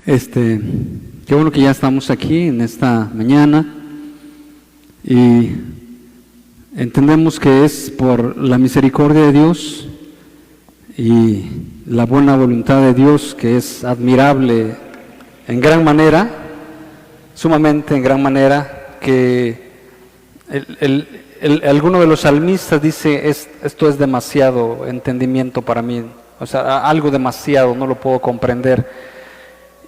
Este, Qué bueno que ya estamos aquí en esta mañana y entendemos que es por la misericordia de Dios y la buena voluntad de Dios, que es admirable en gran manera, sumamente en gran manera, que alguno de los salmistas dice, esto es demasiado entendimiento para mí, o sea, algo demasiado, no lo puedo comprender.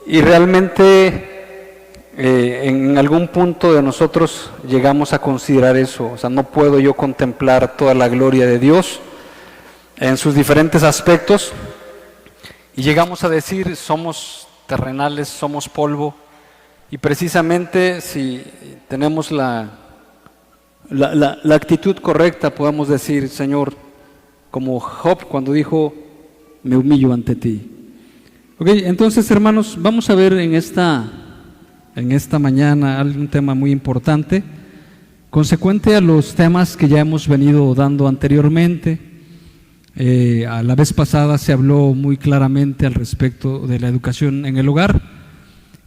Y realmente en algún punto de nosotros llegamos a considerar eso, o sea, no puedo yo contemplar toda la gloria de Dios en sus diferentes aspectos, y llegamos a decir, somos terrenales, somos polvo, y precisamente si tenemos la actitud correcta, podemos decir, Señor, como Job cuando dijo, me humillo ante ti. Ok, entonces hermanos, vamos a ver en esta mañana un tema muy importante, consecuente a los temas que ya hemos venido dando anteriormente. A la vez pasada se habló muy claramente al respecto de la educación en el hogar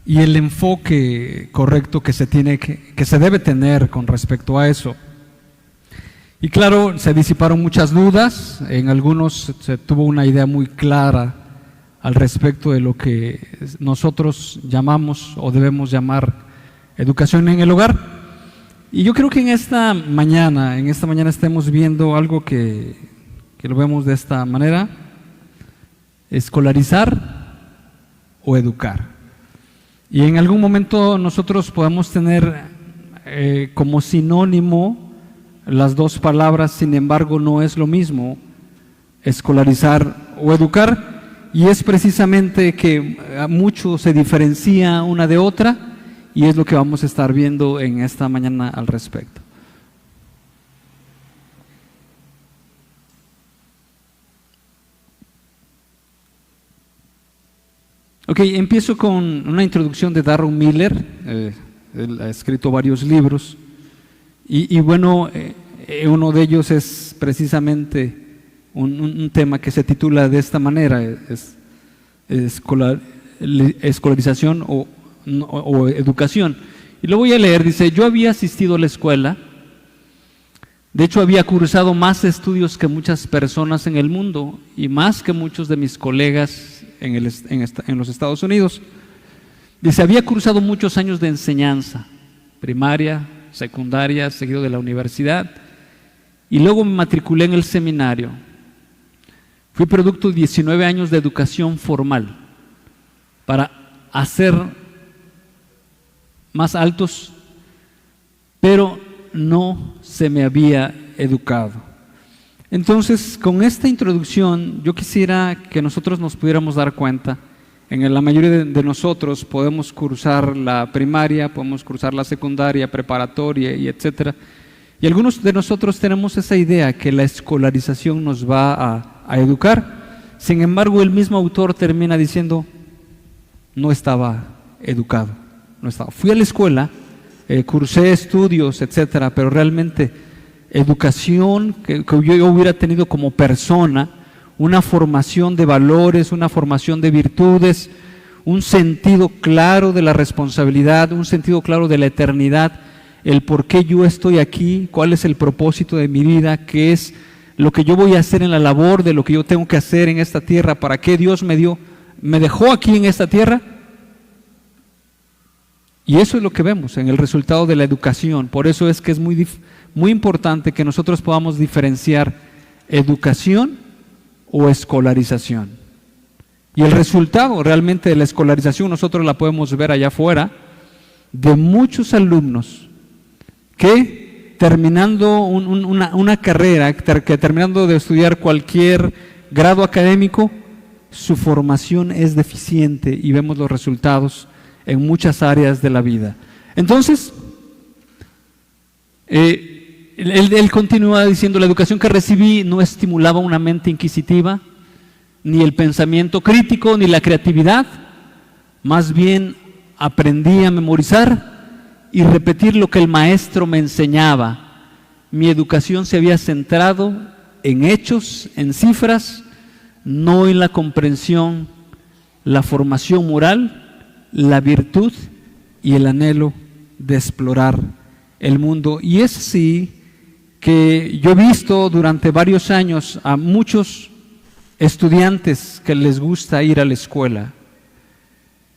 y el enfoque correcto que se debe tener con respecto a eso. Y claro, se disiparon muchas dudas, en algunos se tuvo una idea muy clara al respecto de lo que nosotros llamamos o debemos llamar educación en el hogar. Y yo creo que en esta mañana estemos viendo algo que lo vemos de esta manera: escolarizar o educar. Y en algún momento nosotros podemos tener como sinónimo las dos palabras, sin embargo no es lo mismo escolarizar o educar. Y es precisamente que mucho se diferencia una de otra, y es lo que vamos a estar viendo en esta mañana al respecto. Ok, empiezo con una introducción de Darren Miller. Él ha escrito varios libros, y bueno, uno de ellos es precisamente un tema que se titula de esta manera, escolarización o educación. Y lo voy a leer. Dice: yo había asistido a la escuela, de hecho había cursado más estudios que muchas personas en el mundo y más que muchos de mis colegas en los Estados Unidos. Dice: había cursado muchos años de enseñanza, primaria, secundaria, seguido de la universidad, y luego me matriculé en el seminario. Fui producto de 19 años de educación formal para hacer más altos, pero no se me había educado. Entonces, con esta introducción, yo quisiera que nosotros nos pudiéramos dar cuenta, en la mayoría de nosotros podemos cursar la primaria, podemos cursar la secundaria, preparatoria y etcétera. Y algunos de nosotros tenemos esa idea que la escolarización nos va a educar. Sin embargo, el mismo autor termina diciendo, no estaba educado, no estaba. Fui a la escuela, cursé estudios, etcétera, pero realmente educación que yo hubiera tenido como persona, una formación de valores, una formación de virtudes, un sentido claro de la responsabilidad, un sentido claro de la eternidad, el por qué yo estoy aquí, cuál es el propósito de mi vida, qué es lo que yo voy a hacer en la labor de lo que yo tengo que hacer en esta tierra, para qué Dios me dejó aquí en esta tierra. Y eso es lo que vemos en el resultado de la educación. Por eso es que es muy importante que nosotros podamos diferenciar educación o escolarización. Y el resultado realmente de la escolarización nosotros la podemos ver allá afuera, de muchos alumnos que terminando una carrera, que terminando de estudiar cualquier grado académico, su formación es deficiente, y vemos los resultados en muchas áreas de la vida. Entonces, él continúa diciendo: la educación que recibí no estimulaba una mente inquisitiva, ni el pensamiento crítico, ni la creatividad. Más bien aprendí a memorizar y repetir lo que el maestro me enseñaba. Mi educación se había centrado en hechos, en cifras, no en la comprensión, la formación moral la virtud y el anhelo de explorar el mundo. Y es así que yo he visto durante varios años a muchos estudiantes que les gusta ir a la escuela,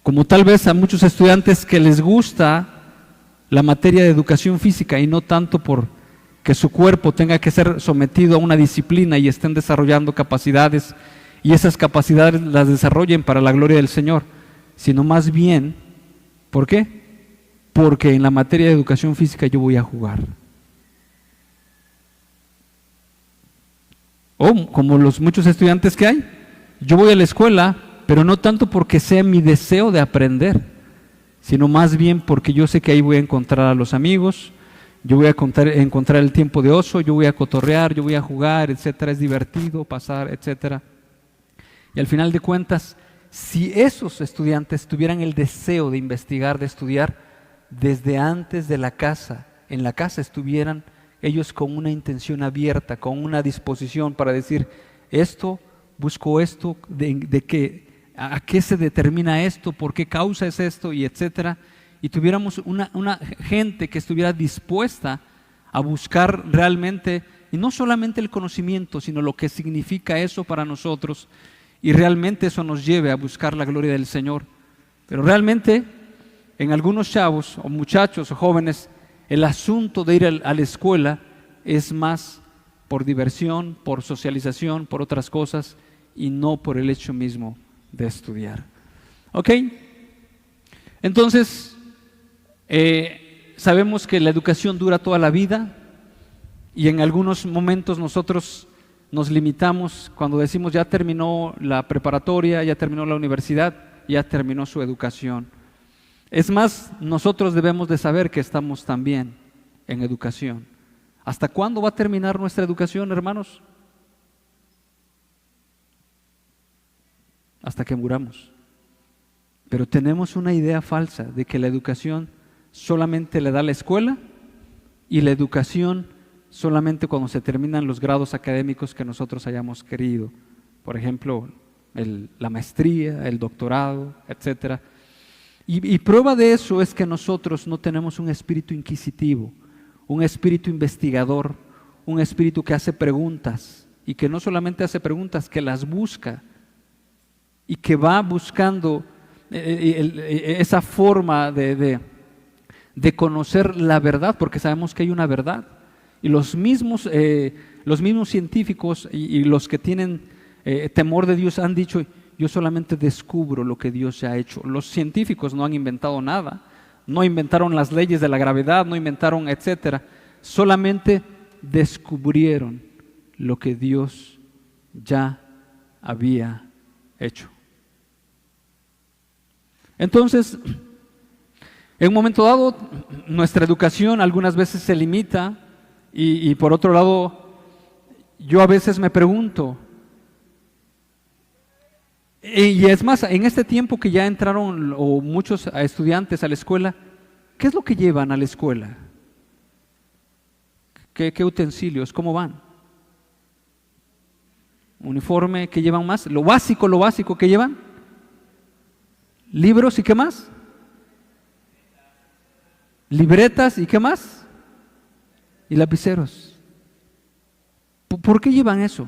como tal vez a muchos estudiantes que les gusta la materia de educación física y no tanto por que su cuerpo tenga que ser sometido a una disciplina y estén desarrollando capacidades y esas capacidades las desarrollen para la gloria del Señor, sino más bien, ¿por qué? Porque en la materia de educación física yo voy a jugar. O como los muchos estudiantes que hay, yo voy a la escuela, pero no tanto porque sea mi deseo de aprender, sino más bien porque yo sé que ahí voy a encontrar a los amigos, yo voy a encontrar el tiempo de ocio, yo voy a cotorrear, yo voy a jugar, etcétera, es divertido pasar, etcétera. Y al final de cuentas, si esos estudiantes tuvieran el deseo de investigar, de estudiar, desde antes de la casa, en la casa estuvieran ellos con una intención abierta, con una disposición para decir, esto, busco esto, ¿a qué se determina esto? ¿Por qué causa es esto? Y etcétera. Y tuviéramos una gente que estuviera dispuesta a buscar realmente, y no solamente el conocimiento, sino lo que significa eso para nosotros, y realmente eso nos lleve a buscar la gloria del Señor. Pero realmente, en algunos chavos, o muchachos, o jóvenes, el asunto de ir a la escuela es más por diversión, por socialización, por otras cosas, y no por el hecho mismo de estudiar. ¿Ok? Entonces, sabemos que la educación dura toda la vida y en algunos momentos nosotros nos limitamos cuando decimos ya terminó la preparatoria, ya terminó la universidad, ya terminó su educación. Es más, nosotros debemos de saber que estamos también en educación. ¿Hasta cuándo va a terminar nuestra educación, hermanos? Hasta que muramos. Pero tenemos una idea falsa de que la educación solamente le da la escuela y la educación solamente cuando se terminan los grados académicos que nosotros hayamos querido. Por ejemplo, la maestría, el doctorado, etcétera. Y prueba de eso es que nosotros no tenemos un espíritu inquisitivo, un espíritu investigador, un espíritu que hace preguntas y que no solamente hace preguntas, que las busca y que va buscando esa forma de conocer la verdad, porque sabemos que hay una verdad. Y los mismos científicos y los que tienen temor de Dios han dicho, yo solamente descubro lo que Dios ya ha hecho. Los científicos no han inventado nada, no inventaron las leyes de la gravedad, no inventaron etcétera, solamente descubrieron lo que Dios ya había hecho. Entonces, en un momento dado, nuestra educación algunas veces se limita y por otro lado, yo a veces me pregunto, y es más, en este tiempo que ya entraron o muchos estudiantes a la escuela, ¿qué es lo que llevan a la escuela? ¿Qué utensilios? ¿Cómo van? ¿Uniforme? ¿Qué llevan más? Lo básico que llevan. ¿Libros y qué más? ¿Libretas y qué más? Y lapiceros. ¿Por qué llevan eso?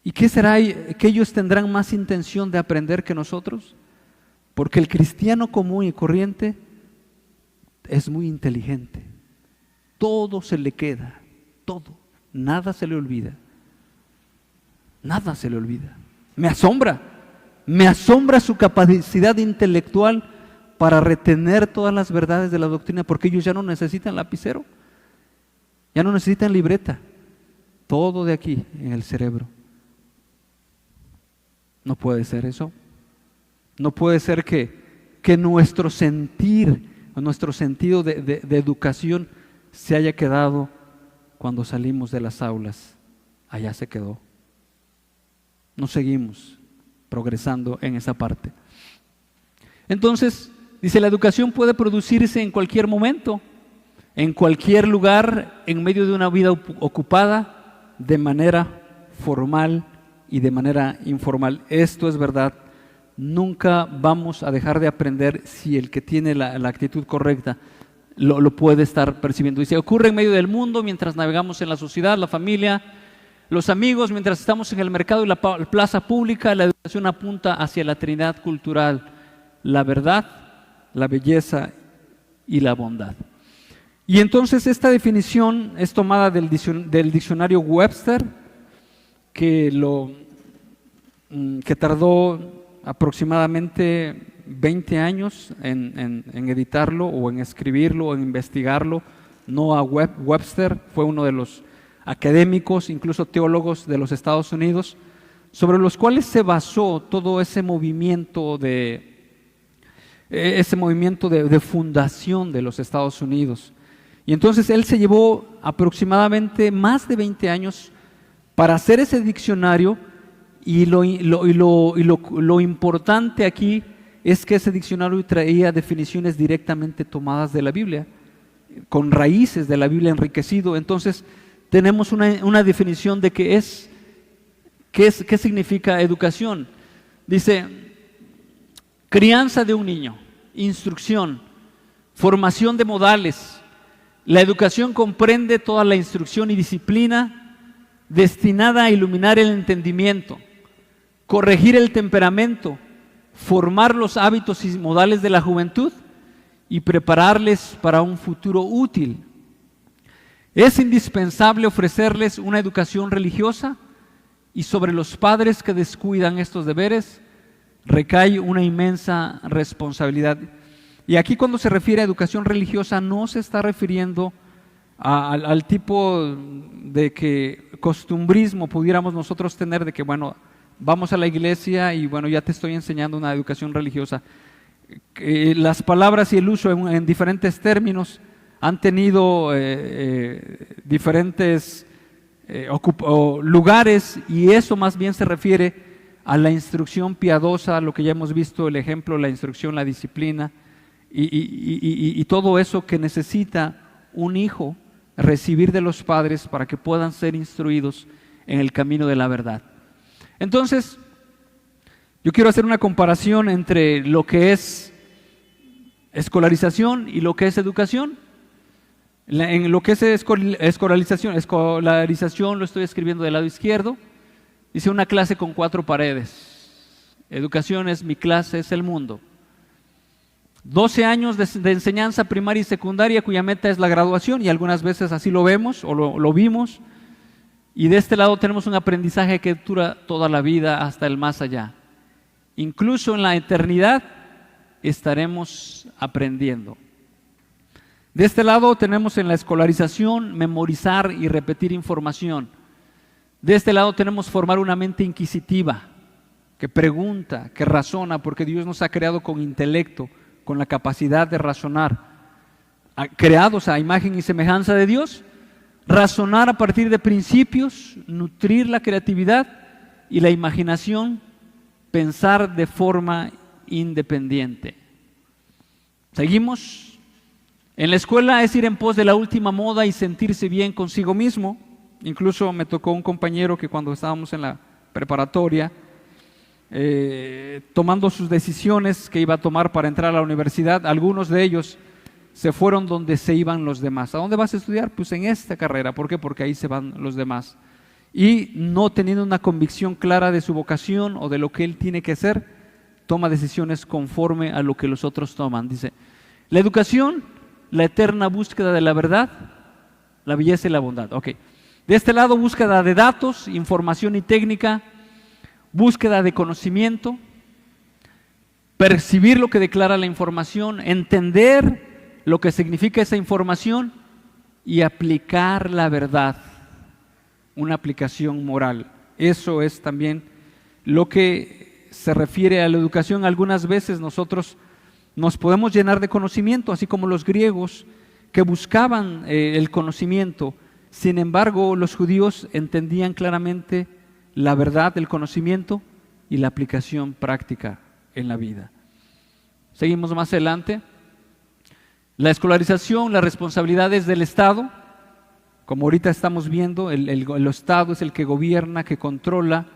¿Y qué será que ellos tendrán más intención de aprender que nosotros? Porque el cristiano común y corriente es muy inteligente. Todo se le queda, todo, nada se le olvida. Nada se le olvida. Me asombra su capacidad intelectual para retener todas las verdades de la doctrina, porque ellos ya no necesitan lapicero, ya no necesitan libreta, todo de aquí en el cerebro. No puede ser eso. No puede ser que nuestro sentir, nuestro sentido de educación se haya quedado cuando salimos de las aulas. Allá se quedó. No seguimos progresando en esa parte. Entonces, dice, la educación puede producirse en cualquier momento, en cualquier lugar, en medio de una vida ocupada, de manera formal y de manera informal. Esto es verdad. nunca vamos a dejar de aprender si el que tiene la actitud correcta lo puede estar percibiendo. Y se ocurre en medio del mundo, mientras navegamos en la sociedad, la familia, los amigos, mientras estamos en el mercado y la plaza pública. La educación apunta hacia la trinidad cultural: la verdad, la belleza y la bondad. Y entonces esta definición es tomada del diccionario Webster, que tardó aproximadamente 20 años en editarlo o en escribirlo o en investigarlo. Noah Webster fue uno de los académicos, incluso teólogos de los Estados Unidos, sobre los cuales se basó todo ese movimiento de fundación de los Estados Unidos. Y entonces él se llevó aproximadamente más de 20 años para hacer ese diccionario, y lo importante aquí es que ese diccionario traía definiciones directamente tomadas de la Biblia, con raíces de la Biblia enriquecido. Entonces tenemos una definición de qué significa educación. Dice: crianza de un niño, instrucción, formación de modales. La educación comprende toda la instrucción y disciplina destinada a iluminar el entendimiento, corregir el temperamento, formar los hábitos y modales de la juventud y prepararles para un futuro útil. Es indispensable ofrecerles una educación religiosa, y sobre los padres que descuidan estos deberes recae una inmensa responsabilidad. Y aquí, cuando se refiere a educación religiosa, no se está refiriendo al tipo de costumbrismo pudiéramos nosotros tener, de que bueno, vamos a la iglesia y bueno, ya te estoy enseñando una educación religiosa. Las palabras y el uso en diferentes términos han tenido diferentes lugares, y eso más bien se refiere a la instrucción piadosa, a lo que ya hemos visto, el ejemplo, la instrucción, la disciplina y todo eso que necesita un hijo recibir de los padres para que puedan ser instruidos en el camino de la verdad. Entonces, yo quiero hacer una comparación entre lo que es escolarización y lo que es educación. En lo que es escolarización lo estoy escribiendo del lado izquierdo. Dice: una clase con 4 paredes. Educación es mi clase, es el mundo. 12 años de enseñanza primaria y secundaria, cuya meta es la graduación, y algunas veces así lo vemos o lo vimos. Y de este lado tenemos un aprendizaje que dura toda la vida, hasta el más allá. Incluso en la eternidad estaremos aprendiendo. De este lado tenemos en la escolarización memorizar y repetir información. De este lado tenemos formar una mente inquisitiva, que pregunta, que razona, porque Dios nos ha creado con intelecto, con la capacidad de razonar, creados a imagen y semejanza de Dios. Razonar a partir de principios, nutrir la creatividad y la imaginación, pensar de forma independiente. Seguimos. En la escuela es ir en pos de la última moda y sentirse bien consigo mismo. Incluso me tocó un compañero que, cuando estábamos en la preparatoria, tomando sus decisiones que iba a tomar para entrar a la universidad, algunos de ellos se fueron donde se iban los demás. ¿A dónde vas a estudiar? Pues en esta carrera. ¿Por qué? Porque ahí se van los demás. Y no teniendo una convicción clara de su vocación o de lo que él tiene que hacer, toma decisiones conforme a lo que los otros toman. Dice: la educación, la eterna búsqueda de la verdad, la belleza y la bondad. Ok. De este lado, búsqueda de datos, información y técnica, búsqueda de conocimiento, percibir lo que declara la información, entender lo que significa esa información y aplicar la verdad, una aplicación moral. Eso es también lo que se refiere a la educación. Algunas veces nosotros nos podemos llenar de conocimiento, así como los griegos que buscaban el conocimiento. Sin embargo, los judíos entendían claramente la verdad, el conocimiento y la aplicación práctica en la vida. Seguimos más adelante. La escolarización, las responsabilidades del Estado, como ahorita estamos viendo, el Estado es el que gobierna, que controla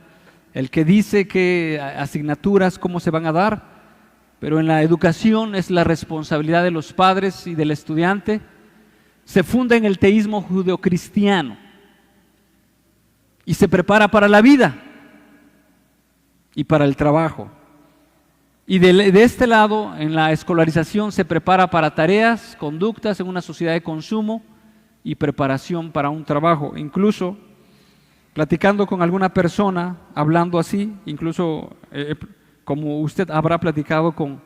el que dice qué asignaturas, cómo se van a dar, pero en la educación es la responsabilidad de los padres y del estudiante. Se funda en el teísmo judeocristiano y se prepara para la vida y para el trabajo. Y de este lado, en la escolarización, se prepara para tareas, conductas en una sociedad de consumo y preparación para un trabajo. Incluso, platicando con alguna persona, hablando así, incluso como usted habrá platicado con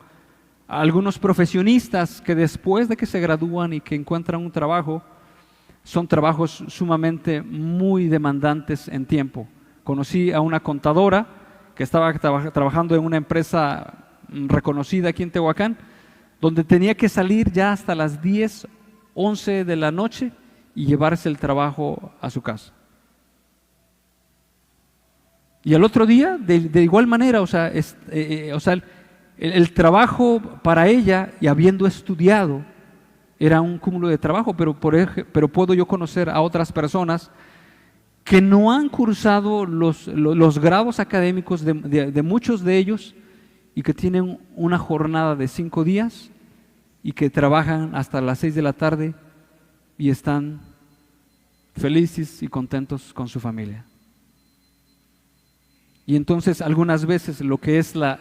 algunos profesionistas que después de que se gradúan y que encuentran un trabajo, son trabajos sumamente muy demandantes en tiempo. Conocí a una contadora que estaba trabajando en una empresa reconocida aquí en Tehuacán, donde tenía que salir ya hasta las 10, 11 de la noche y llevarse el trabajo a su casa. Y al otro día, de igual manera, el trabajo para ella, y habiendo estudiado, era un cúmulo de trabajo, pero puedo yo conocer a otras personas que no han cursado los grados académicos de muchos de ellos, y que tienen una jornada de 5 días y que trabajan hasta las 6 de la tarde y están felices y contentos con su familia. Y entonces algunas veces lo que es la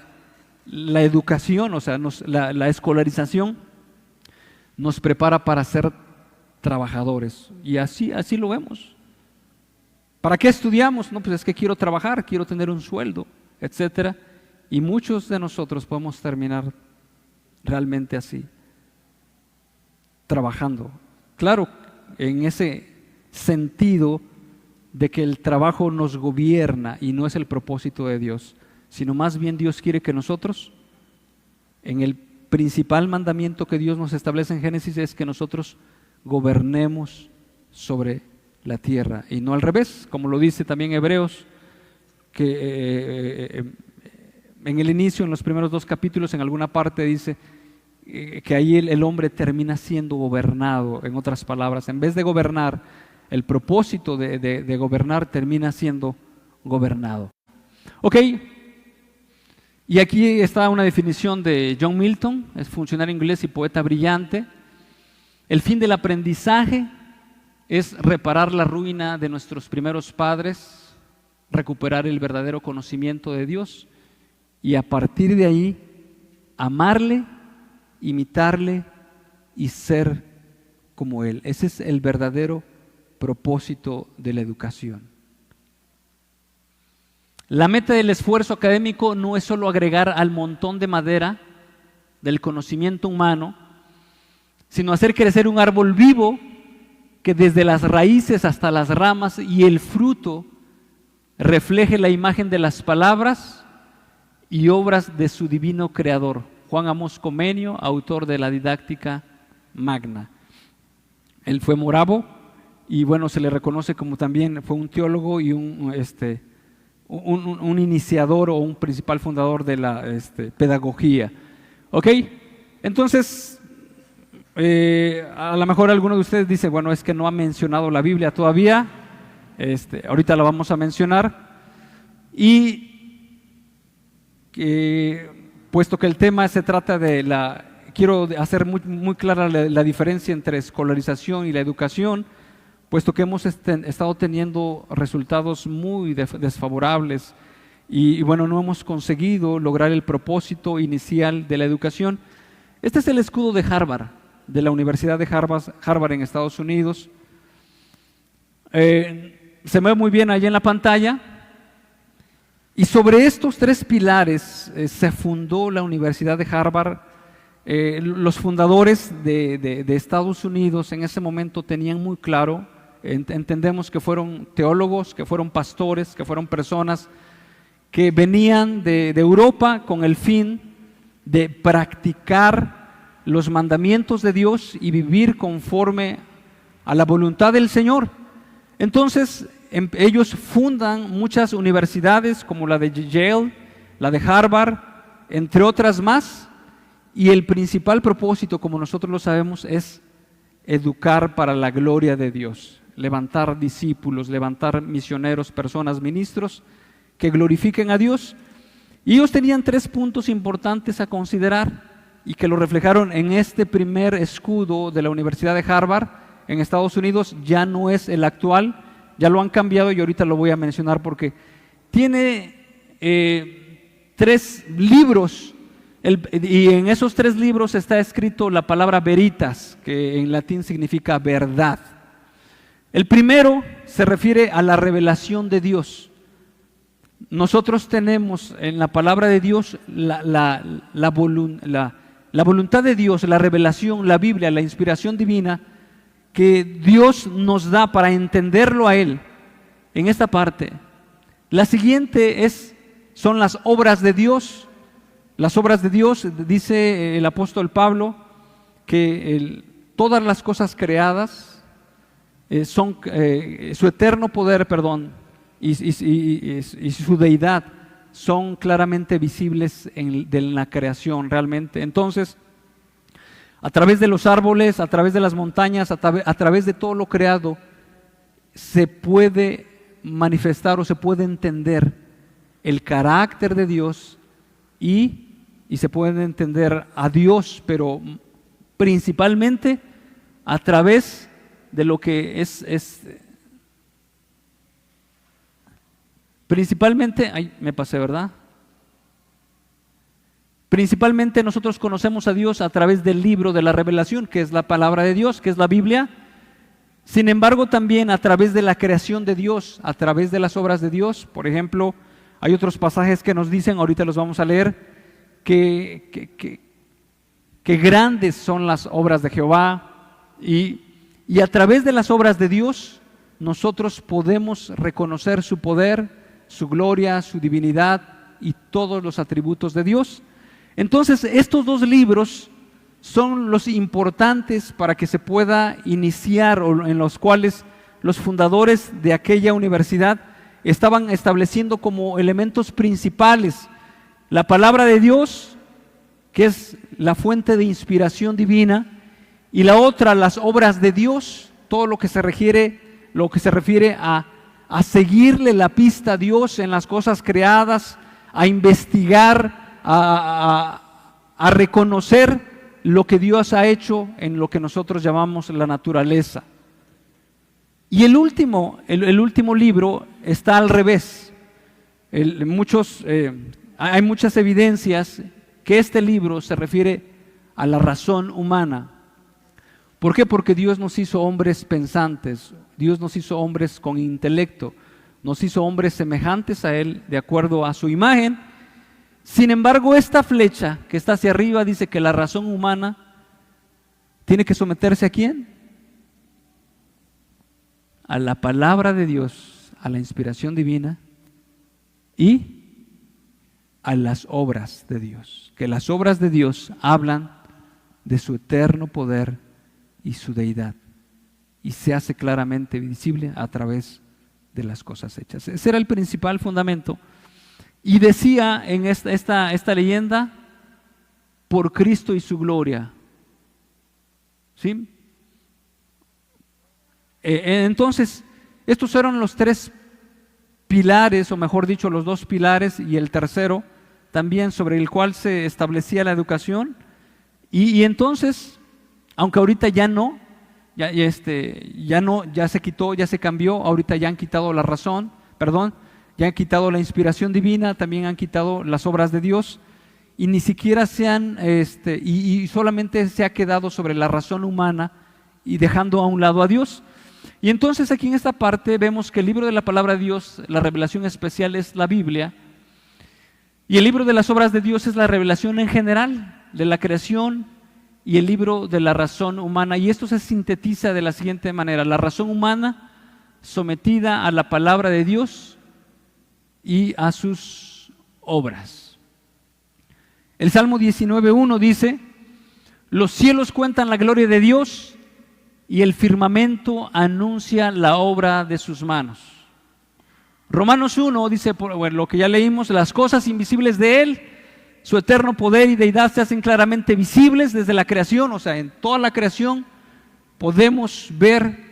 educación, la escolarización, nos prepara para ser trabajadores. Y así lo vemos. ¿Para qué estudiamos? No, pues es que quiero trabajar, quiero tener un sueldo, etcétera. Y muchos de nosotros podemos terminar realmente así, trabajando. Claro, en ese sentido de que el trabajo nos gobierna y no es el propósito de Dios, sino más bien Dios quiere que nosotros, en el principal mandamiento que Dios nos establece en Génesis, es que nosotros gobernemos sobre la tierra y no al revés, como lo dice también Hebreos, que en el inicio, en los primeros 2 capítulos, en alguna parte dice que ahí el hombre termina siendo gobernado. En otras palabras, en vez de gobernar, el propósito de gobernar termina siendo gobernado. Ok, y aquí está una definición de John Milton, es funcionario inglés y poeta brillante. El fin del aprendizaje es reparar la ruina de nuestros primeros padres, recuperar el verdadero conocimiento de Dios y a partir de ahí amarle, imitarle y ser como Él. Ese es el verdadero propósito de la educación. La meta del esfuerzo académico no es solo agregar al montón de madera del conocimiento humano, sino hacer crecer un árbol vivo que desde las raíces hasta las ramas y el fruto refleje la imagen de las palabras y obras de su divino creador. Juan Amos Comenio, autor de la Didáctica Magna. Él fue moravo y bueno, se le reconoce como también fue un teólogo y un iniciador o un principal fundador de la pedagogía. ¿Ok? Entonces, a lo mejor alguno de ustedes dice, bueno, es que no ha mencionado la Biblia todavía. Ahorita la vamos a mencionar. Y puesto que el tema se trata quiero hacer muy clara la diferencia entre escolarización y la educación, puesto que hemos estado teniendo resultados muy desfavorables y bueno, no hemos conseguido lograr el propósito inicial de la educación. Este es el escudo de Harvard, de la Universidad de Harvard en Estados Unidos. Se ve muy bien allí en la pantalla. Y sobre estos 3 pilares se fundó la Universidad de Harvard. Los fundadores de Estados Unidos en ese momento tenían muy claro, entendemos que fueron teólogos, que fueron pastores, que fueron personas que venían de Europa con el fin de practicar los mandamientos de Dios y vivir conforme a la voluntad del Señor. Entonces, ellos fundan muchas universidades como la de Yale, la de Harvard, entre otras más, y el principal propósito, como nosotros lo sabemos, es educar para la gloria de Dios, levantar discípulos, levantar misioneros, personas, ministros que glorifiquen a Dios. Y ellos tenían 3 puntos importantes a considerar y que lo reflejaron en este primer escudo de la Universidad de Harvard en Estados Unidos. Ya no es el actual, ya lo han cambiado y ahorita lo voy a mencionar porque tiene 3 libros y en esos 3 libros está escrito la palabra veritas, que en latín significa verdad. El primero se refiere a la revelación de Dios. Nosotros tenemos en la palabra de Dios la voluntad de Dios, la revelación, la Biblia, la inspiración divina que Dios nos da para entenderlo a Él en esta parte. La siguiente son las obras de Dios. Las obras de Dios, dice el apóstol Pablo, que todas las cosas creadas son su eterno poder, y su deidad son claramente visibles en la creación realmente. Entonces, a través de los árboles, a través de las montañas, a través de todo lo creado, se puede manifestar o se puede entender el carácter de Dios y se puede entender a Dios, pero principalmente a través de lo que principalmente, me pasé, ¿verdad? Principalmente nosotros conocemos a Dios a través del libro de la revelación, que es la palabra de Dios, que es la Biblia. Sin embargo, también a través de la creación de Dios, a través de las obras de Dios. Por ejemplo, hay otros pasajes que nos dicen, ahorita los vamos a leer, que grandes son las obras de Jehová y a través de las obras de Dios nosotros podemos reconocer su poder, su gloria, su divinidad y todos los atributos de Dios. Entonces, estos 2 libros son los importantes para que se pueda iniciar, o en los cuales los fundadores de aquella universidad estaban estableciendo como elementos principales la palabra de Dios, que es la fuente de inspiración divina, y la otra, las obras de Dios, todo lo que se refiere a seguirle la pista a Dios en las cosas creadas, a investigar, a reconocer lo que Dios ha hecho en lo que nosotros llamamos la naturaleza. Y el último libro está al revés. Hay muchas evidencias que este libro se refiere a la razón humana. ¿Por qué? Porque Dios nos hizo hombres pensantes, Dios nos hizo hombres con intelecto, nos hizo hombres semejantes a Él, de acuerdo a su imagen. Sin embargo, esta flecha que está hacia arriba dice que la razón humana tiene que someterse ¿a quién? A la palabra de Dios, a la inspiración divina y a las obras de Dios. Que las obras de Dios hablan de su eterno poder y su deidad, y se hace claramente visible a través de las cosas hechas. Ese era el principal fundamento. Y decía en esta leyenda, por Cristo y su gloria. ¿Sí? Entonces, estos eran los 3 pilares, o mejor dicho, los 2 pilares, y el tercero también sobre el cual se establecía la educación. Y entonces, aunque ahorita ya se quitó, ya se cambió, ahorita ya han quitado la razón, ya han quitado la inspiración divina, también han quitado las obras de Dios, y ni siquiera y solamente se ha quedado sobre la razón humana y dejando a un lado a Dios. Y entonces aquí en esta parte vemos que el libro de la palabra de Dios, la revelación especial es la Biblia, y el libro de las obras de Dios es la revelación en general de la creación y el libro de la razón humana. Y esto se sintetiza de la siguiente manera: la razón humana sometida a la palabra de Dios y a sus obras. El Salmo 19:1 dice: los cielos cuentan la gloria de Dios y el firmamento anuncia la obra de sus manos. Romanos 1 dice, lo que ya leímos, las cosas invisibles de Él, su eterno poder y deidad se hacen claramente visibles desde la creación. O sea, en toda la creación podemos ver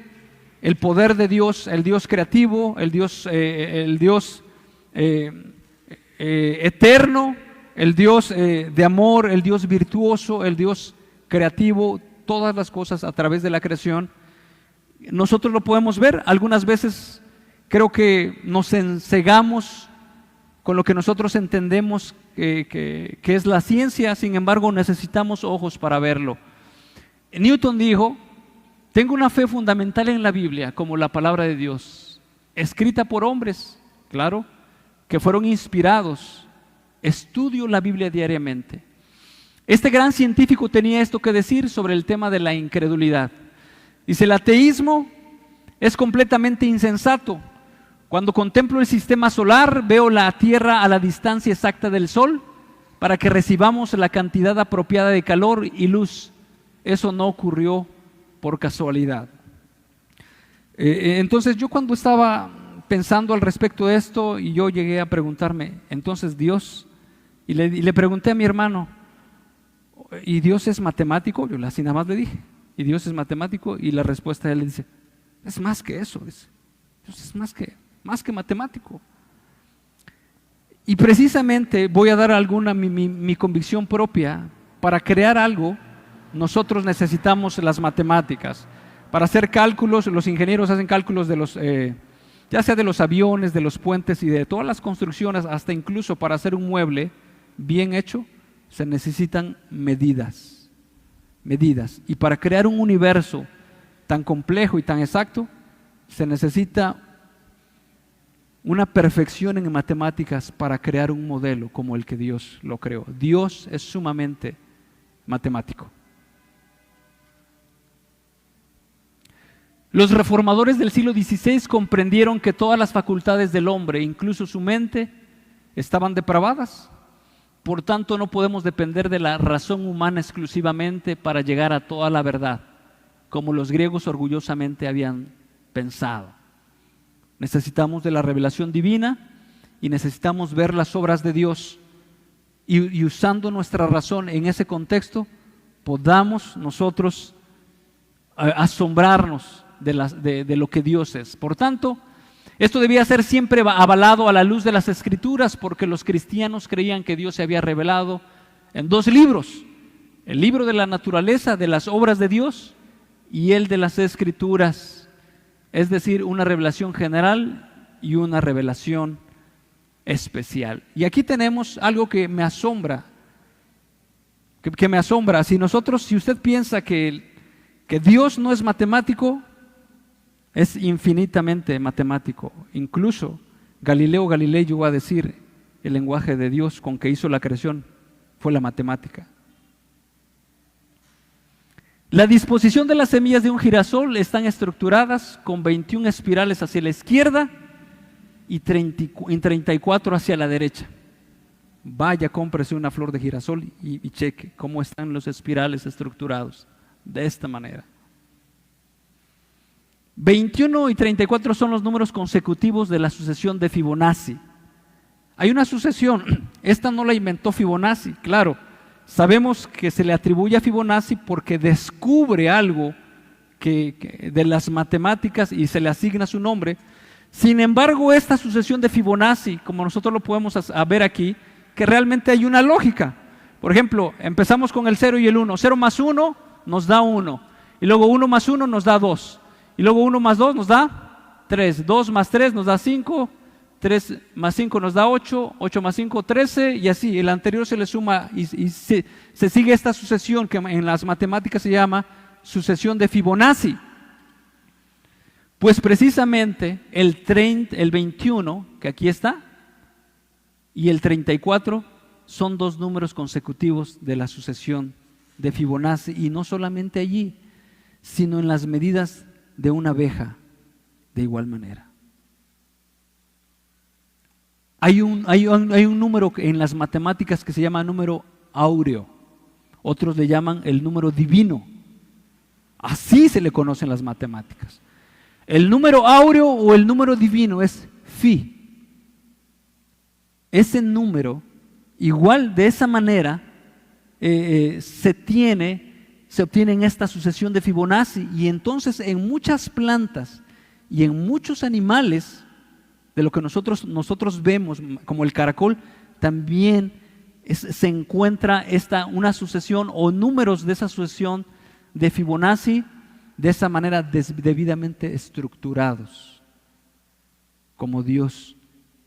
el poder de Dios, el Dios creativo, el Dios eterno, el Dios de amor, el Dios virtuoso, el Dios creativo, todas las cosas a través de la creación. Nosotros lo podemos ver. Algunas veces creo que nos encegamos con lo que nosotros entendemos que es la ciencia, sin embargo necesitamos ojos para verlo. Newton dijo: tengo una fe fundamental en la Biblia como la palabra de Dios, escrita por hombres, claro, que fueron inspirados. Estudio la Biblia diariamente. Este gran científico tenía esto que decir sobre el tema de la incredulidad. Dice: el ateísmo es completamente insensato. Cuando contemplo el sistema solar, veo la Tierra a la distancia exacta del Sol para que recibamos la cantidad apropiada de calor y luz. Eso no ocurrió por casualidad. Entonces yo, cuando estaba pensando al respecto de esto, y yo llegué a preguntarme, entonces Dios, y le pregunté a mi hermano, ¿y Dios es matemático? Yo así nada más le dije, ¿y Dios es matemático? Y la respuesta de él dice: es más que eso, dice. Dios es más que matemático. Y precisamente voy a dar mi convicción propia. Para crear algo, nosotros necesitamos las matemáticas. Para hacer cálculos, los ingenieros hacen cálculos de los, ya sea de los aviones, de los puentes y de todas las construcciones, hasta incluso para hacer un mueble bien hecho, se necesitan medidas. Y para crear un universo tan complejo y tan exacto, se necesita una perfección en matemáticas para crear un modelo como el que Dios lo creó. Dios es sumamente matemático. Los reformadores del siglo XVI comprendieron que todas las facultades del hombre, incluso su mente, estaban depravadas. Por tanto, no podemos depender de la razón humana exclusivamente para llegar a toda la verdad, como los griegos orgullosamente habían pensado. Necesitamos de la revelación divina y necesitamos ver las obras de Dios, y usando nuestra razón en ese contexto, podamos nosotros asombrarnos de lo que Dios es. Por tanto, esto debía ser siempre avalado a la luz de las Escrituras, porque los cristianos creían que Dios se había revelado en dos libros: el libro de la naturaleza, de las obras de Dios, y el de las Escrituras, es decir, una revelación general y una revelación especial. Y aquí tenemos algo que me asombra, que me asombra. Si usted piensa que Dios no es matemático, es infinitamente matemático. Incluso Galileo Galilei llegó a decir: el lenguaje de Dios con que hizo la creación fue la matemática. La disposición de las semillas de un girasol están estructuradas con 21 espirales hacia la izquierda y 34 hacia la derecha. Vaya, cómprese una flor de girasol y cheque cómo están los espirales estructurados de esta manera. 21 y 34 son los números consecutivos de la sucesión de Fibonacci. Hay una sucesión, esta no la inventó Fibonacci, claro. Sabemos que se le atribuye a Fibonacci porque descubre algo de las matemáticas y se le asigna su nombre. Sin embargo, esta sucesión de Fibonacci, como nosotros lo podemos ver aquí, que realmente hay una lógica. Por ejemplo, empezamos con el 0 y el 1. 0 más 1 nos da 1. Y luego 1 más 1 nos da 2. Y luego 1 más 2 nos da 3. 2 más 3 nos da 5. 3 más 5 nos da 8, 8 más 5, 13, y así, el anterior se le suma y se sigue esta sucesión que en las matemáticas se llama sucesión de Fibonacci. Pues precisamente el 21, que aquí está, y el 34 son dos números consecutivos de la sucesión de Fibonacci, y no solamente allí, sino en las medidas de una abeja de igual manera. Hay un número en las matemáticas que se llama número áureo, otros le llaman el número divino, así se le conocen las matemáticas. El número áureo o el número divino es Phi. Ese número, igual de esa manera, se obtiene en esta sucesión de Fibonacci, y entonces en muchas plantas y en muchos animales de lo que nosotros vemos como el caracol, también se encuentra una sucesión o números de esa sucesión de Fibonacci, de esa manera debidamente estructurados, como Dios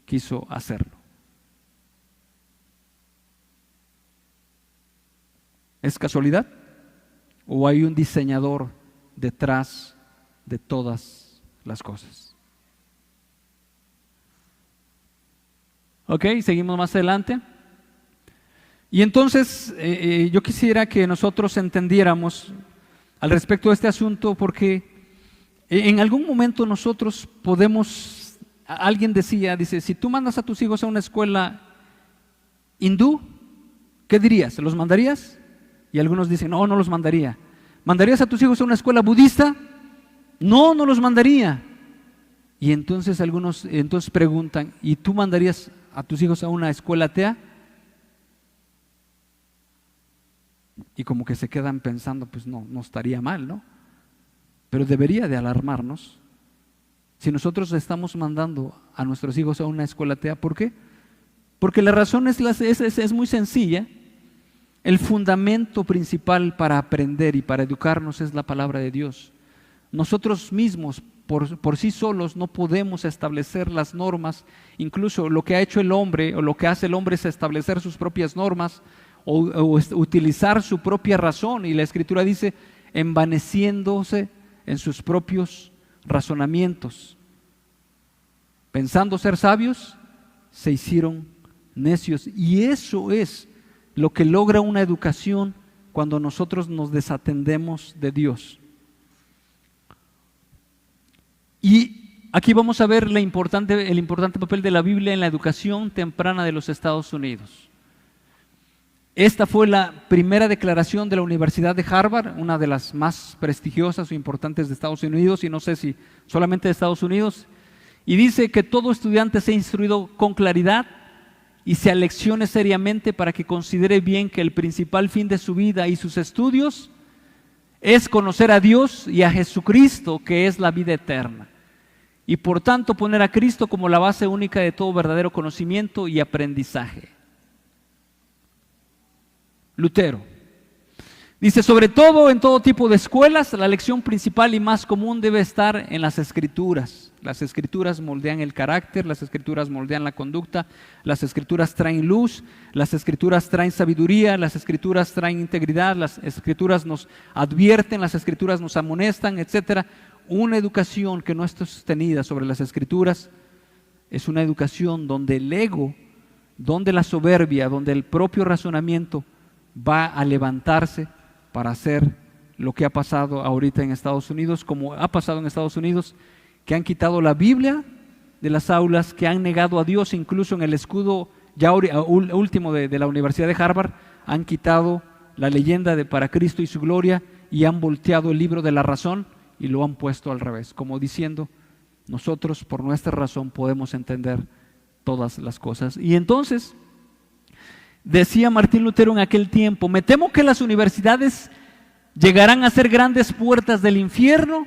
quiso hacerlo. ¿Es casualidad? ¿O hay un diseñador detrás de todas las cosas? Ok, seguimos más adelante. Y entonces yo quisiera que nosotros entendiéramos al respecto de este asunto, porque en algún momento nosotros podemos, alguien dice, si tú mandas a tus hijos a una escuela hindú, ¿qué dirías? ¿Los mandarías? Y algunos dicen, no los mandaría. ¿Mandarías a tus hijos a una escuela budista? No los mandaría. Y entonces algunos preguntan, ¿y tú mandarías a tus hijos a una escuela atea? Y como que se quedan pensando, pues no estaría mal, ¿no? Pero debería de alarmarnos si nosotros estamos mandando a nuestros hijos a una escuela atea. ¿Por qué? Porque la razón es muy sencilla. El fundamento principal para aprender y para educarnos es la palabra de Dios. Nosotros mismos por sí solos no podemos establecer las normas. Incluso lo que ha hecho el hombre o lo que hace el hombre es establecer sus propias normas o utilizar su propia razón, y la Escritura dice, envaneciéndose en sus propios razonamientos. Pensando ser sabios, se hicieron necios. Y eso es lo que logra una educación cuando nosotros nos desatendemos de Dios. Y aquí vamos a ver el importante papel de la Biblia en la educación temprana de los Estados Unidos. Esta fue la primera declaración de la Universidad de Harvard, una de las más prestigiosas o importantes de Estados Unidos, y no sé si solamente de Estados Unidos, y dice que todo estudiante sea instruido con claridad y se aleccione seriamente para que considere bien que el principal fin de su vida y sus estudios es conocer a Dios y a Jesucristo, que es la vida eterna, y por tanto poner a Cristo como la base única de todo verdadero conocimiento y aprendizaje. Lutero dice, sobre todo en todo tipo de escuelas, la lección principal y más común debe estar en las Escrituras. Las Escrituras moldean el carácter, las Escrituras moldean la conducta, las Escrituras traen luz, las Escrituras traen sabiduría, las Escrituras traen integridad, las Escrituras nos advierten, las Escrituras nos amonestan, etc. Una educación que no está sostenida sobre las Escrituras es una educación donde el ego, donde la soberbia, donde el propio razonamiento va a levantarse para hacer lo que ha pasado ahorita en Estados Unidos, como ha pasado en Estados Unidos, que han quitado la Biblia de las aulas, que han negado a Dios, incluso en el escudo ya último de la Universidad de Harvard, han quitado la leyenda de para Cristo y su gloria y han volteado el libro de la razón y lo han puesto al revés, como diciendo, nosotros por nuestra razón podemos entender todas las cosas. Y entonces decía Martín Lutero en aquel tiempo, me temo que las universidades llegarán a ser grandes puertas del infierno,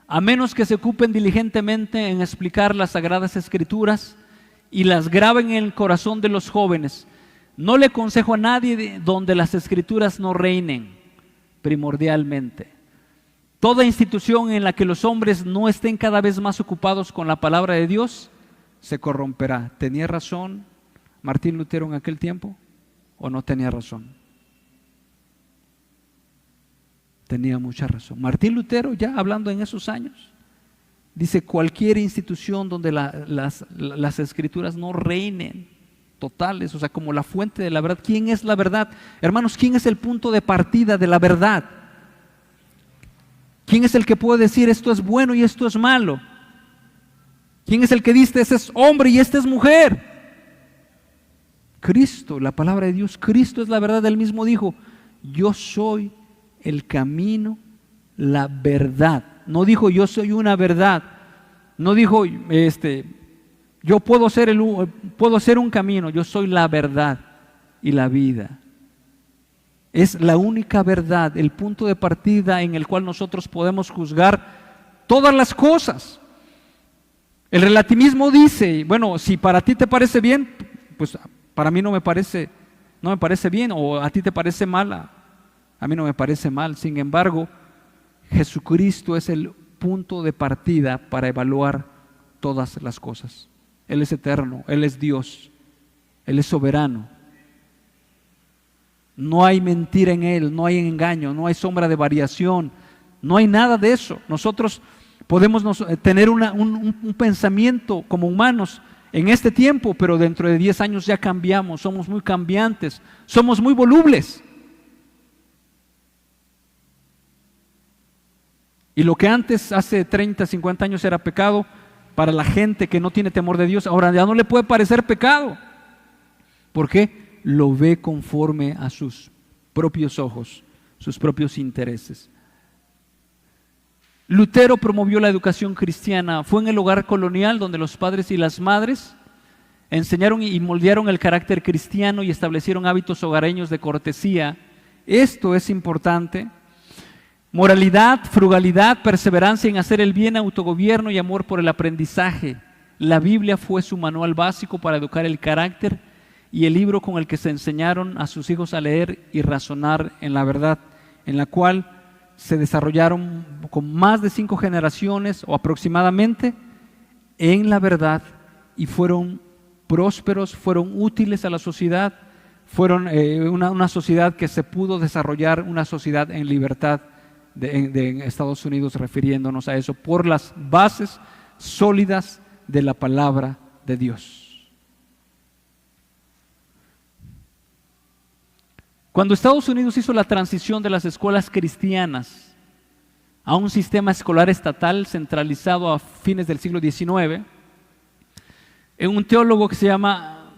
a menos que se ocupen diligentemente en explicar las Sagradas Escrituras y las graben en el corazón de los jóvenes. No le aconsejo a nadie donde las Escrituras no reinen primordialmente. Toda institución en la que los hombres no estén cada vez más ocupados con la palabra de Dios se corromperá. ¿Tenía razón Martín Lutero en aquel tiempo o no tenía razón? Tenía mucha razón. Martín Lutero, ya hablando en esos años, dice, cualquier institución donde las Escrituras no reinen totales, o sea, como la fuente de la verdad. ¿Quién es la verdad? Hermanos, ¿quién es el punto de partida de la verdad? ¿Quién es el que puede decir esto es bueno y esto es malo? ¿Quién es el que dice este es hombre y esta es mujer? Cristo, la palabra de Dios. Cristo es la verdad. Él mismo dijo, yo soy el camino, la verdad. No dijo yo soy una verdad. No dijo yo puedo ser un camino. Yo soy la verdad y la vida. Es la única verdad, el punto de partida en el cual nosotros podemos juzgar todas las cosas. El relativismo dice, bueno, si para ti te parece bien, pues para mí no me parece bien, o a ti te parece mal, a mí no me parece mal. Sin embargo, Jesucristo es el punto de partida para evaluar todas las cosas. Él es eterno, Él es Dios, Él es soberano. No hay mentira en Él, no hay engaño, no hay sombra de variación, no hay nada de eso. Nosotros podemos tener un pensamiento como humanos en este tiempo, pero dentro de 10 años ya cambiamos, somos muy cambiantes, somos muy volubles. Y lo que antes, hace 30, 50 años era pecado, para la gente que no tiene temor de Dios, ahora ya no le puede parecer pecado. ¿Por qué? Lo ve conforme a sus propios ojos, sus propios intereses. Lutero promovió la educación cristiana. Fue en el hogar colonial donde los padres y las madres enseñaron y moldearon el carácter cristiano y establecieron hábitos hogareños de cortesía. Esto es importante. Moralidad, frugalidad, perseverancia en hacer el bien, autogobierno y amor por el aprendizaje. La Biblia fue su manual básico para educar el carácter y el libro con el que se enseñaron a sus hijos a leer y razonar en la verdad, en la cual se desarrollaron con más de 5 generaciones o aproximadamente en la verdad y fueron prósperos, fueron útiles a la sociedad, fueron una sociedad que se pudo desarrollar, una sociedad en libertad de Estados Unidos, refiriéndonos a eso, por las bases sólidas de la palabra de Dios. Cuando Estados Unidos hizo la transición de las escuelas cristianas a un sistema escolar estatal centralizado a fines del siglo XIX, un teólogo que se llama,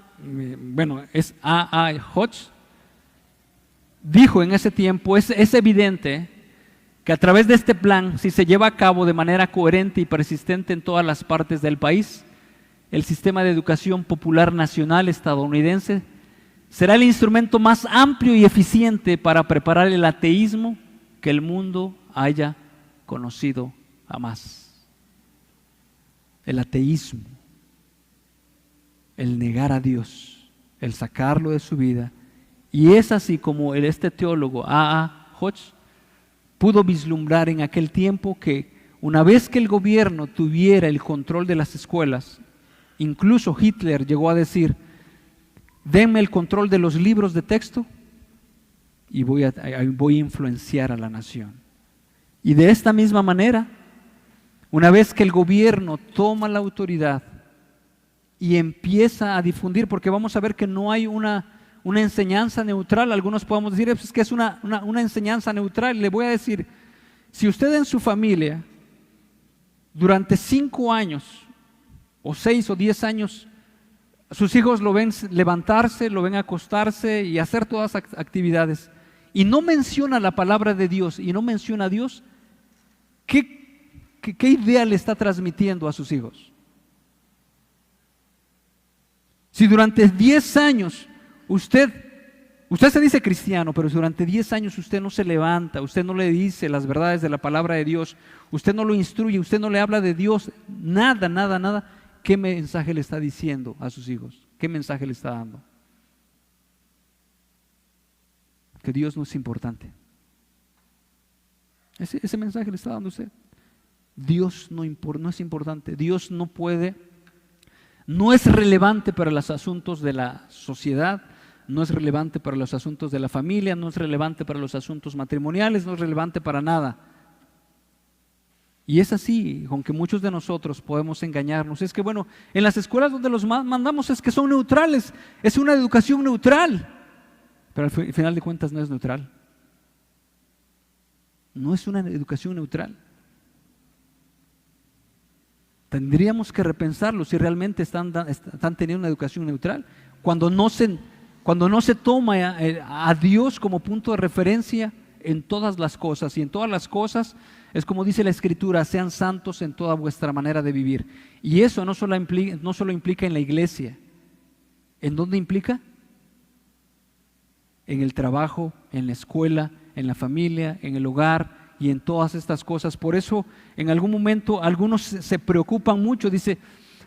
es A.A. Hodge, dijo en ese tiempo, es evidente que a través de este plan, si se lleva a cabo de manera coherente y persistente en todas las partes del país, el sistema de educación popular nacional estadounidense será el instrumento más amplio y eficiente para preparar el ateísmo que el mundo haya conocido jamás. El ateísmo, el negar a Dios, el sacarlo de su vida. Y es así como este teólogo A.A. Hodge pudo vislumbrar en aquel tiempo que una vez que el gobierno tuviera el control de las escuelas, incluso Hitler llegó a decir: denme el control de los libros de texto y voy a influenciar a la nación. Y de esta misma manera, una vez que el gobierno toma la autoridad y empieza a difundir, porque vamos a ver que no hay una enseñanza neutral. Algunos podemos decir es que es una enseñanza neutral. Le voy a decir, si usted en su familia durante 5 años o 6 o 10 años sus hijos lo ven levantarse, lo ven acostarse y hacer todas las actividades y no menciona la palabra de Dios y no menciona a Dios, ¿qué idea le está transmitiendo a sus hijos? Si durante 10 años usted se dice cristiano, pero durante 10 años usted no se levanta, usted no le dice las verdades de la palabra de Dios, usted no lo instruye, usted no le habla de Dios, nada, ¿qué mensaje le está diciendo a sus hijos? ¿Qué mensaje le está dando? Que Dios no es importante. Ese mensaje le está dando a usted. Dios no es importante, Dios no puede, no es relevante para los asuntos de la sociedad, no es relevante para los asuntos de la familia, no es relevante para los asuntos matrimoniales, no es relevante para nada. Y es así, aunque muchos de nosotros podemos engañarnos. Es que bueno, en las escuelas donde los mandamos es que son neutrales, es una educación neutral, pero al final de cuentas no es neutral. No es una educación neutral. Tendríamos que repensarlo si realmente están teniendo una educación neutral. Cuando no se toma a Dios como punto de referencia en todas las cosas, y en todas las cosas es como dice la Escritura: sean santos en toda vuestra manera de vivir. Y eso no solo implica en la iglesia. ¿En dónde implica? En el trabajo, en la escuela, en la familia, en el hogar y en todas estas cosas. Por eso en algún momento algunos se preocupan mucho, dice: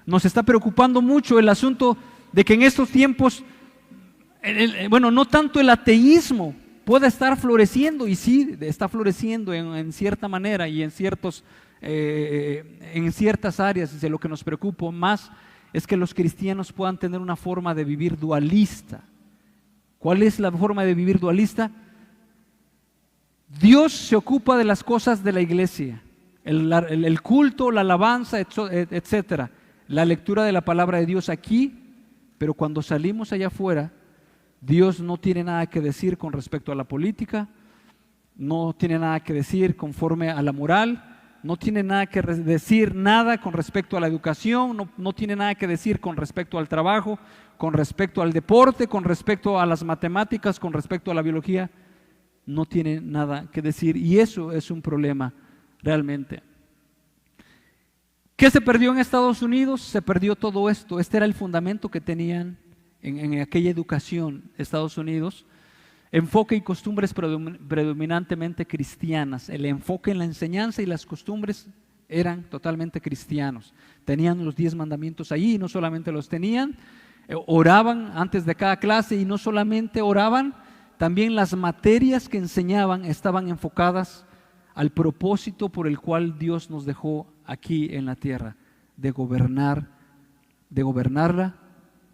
Nos está preocupando mucho el asunto de que en estos tiempos, bueno, no tanto el ateísmo pueda estar floreciendo, y sí, está floreciendo en cierta manera y en ciertas áreas. De lo que nos preocupa más es que los cristianos puedan tener una forma de vivir dualista. ¿Cuál es la forma de vivir dualista? Dios se ocupa de las cosas de la iglesia, el culto, la alabanza, etcétera, la lectura de la palabra de Dios aquí, pero cuando salimos allá afuera, Dios no tiene nada que decir con respecto a la política, no tiene nada que decir conforme a la moral, no tiene nada que decir nada con respecto a la educación, no tiene nada que decir con respecto al trabajo, con respecto al deporte, con respecto a las matemáticas, con respecto a la biología. No tiene nada que decir, y eso es un problema realmente. ¿Qué se perdió en Estados Unidos? Se perdió todo esto. Este era el fundamento que tenían en aquella educación de Estados Unidos. Enfoque y costumbres predominantemente cristianas. El enfoque en la enseñanza y las costumbres eran totalmente cristianos. Tenían los 10 mandamientos allí, y no solamente los tenían, oraban antes de cada clase, y no solamente oraban, también las materias que enseñaban estaban enfocadas al propósito por el cual Dios nos dejó aquí en la tierra, de gobernarla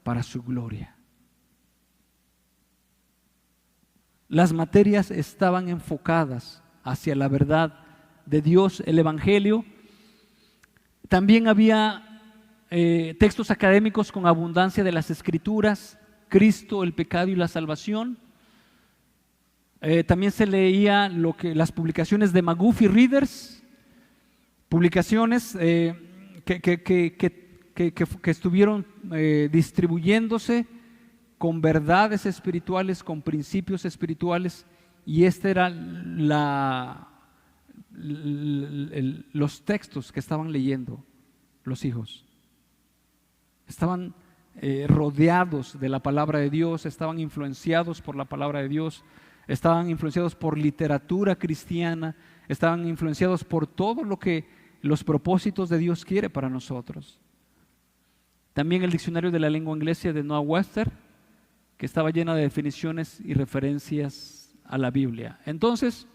para su gloria. Las materias estaban enfocadas hacia la verdad de Dios, el Evangelio. También había textos académicos con abundancia de las Escrituras, Cristo, el pecado y la salvación. También se leía las publicaciones de McGuffey Readers, publicaciones que estuvieron distribuyéndose con verdades espirituales, con principios espirituales, y este era los textos que estaban leyendo los hijos. Estaban rodeados de la palabra de Dios, estaban influenciados por la palabra de Dios, estaban influenciados por literatura cristiana, estaban influenciados por todo lo que los propósitos de Dios quiere para nosotros. También el diccionario de la lengua inglesa de Noah Webster, que estaba llena de definiciones y referencias a la Biblia. Entonces,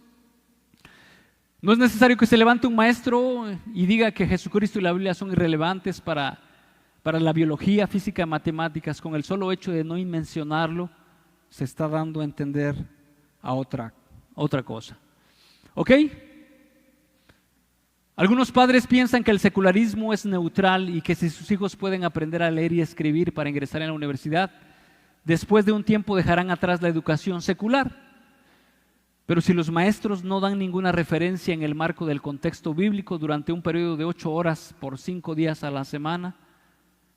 no es necesario que se levante un maestro y diga que Jesucristo y la Biblia son irrelevantes para la biología, física y matemáticas. Con el solo hecho de no mencionarlo, se está dando a entender a otra cosa. ¿Ok? Algunos padres piensan que el secularismo es neutral y que si sus hijos pueden aprender a leer y escribir para ingresar en la universidad, después de un tiempo dejarán atrás la educación secular. Pero si los maestros no dan ninguna referencia en el marco del contexto bíblico durante un periodo de 8 horas por 5 días a la semana,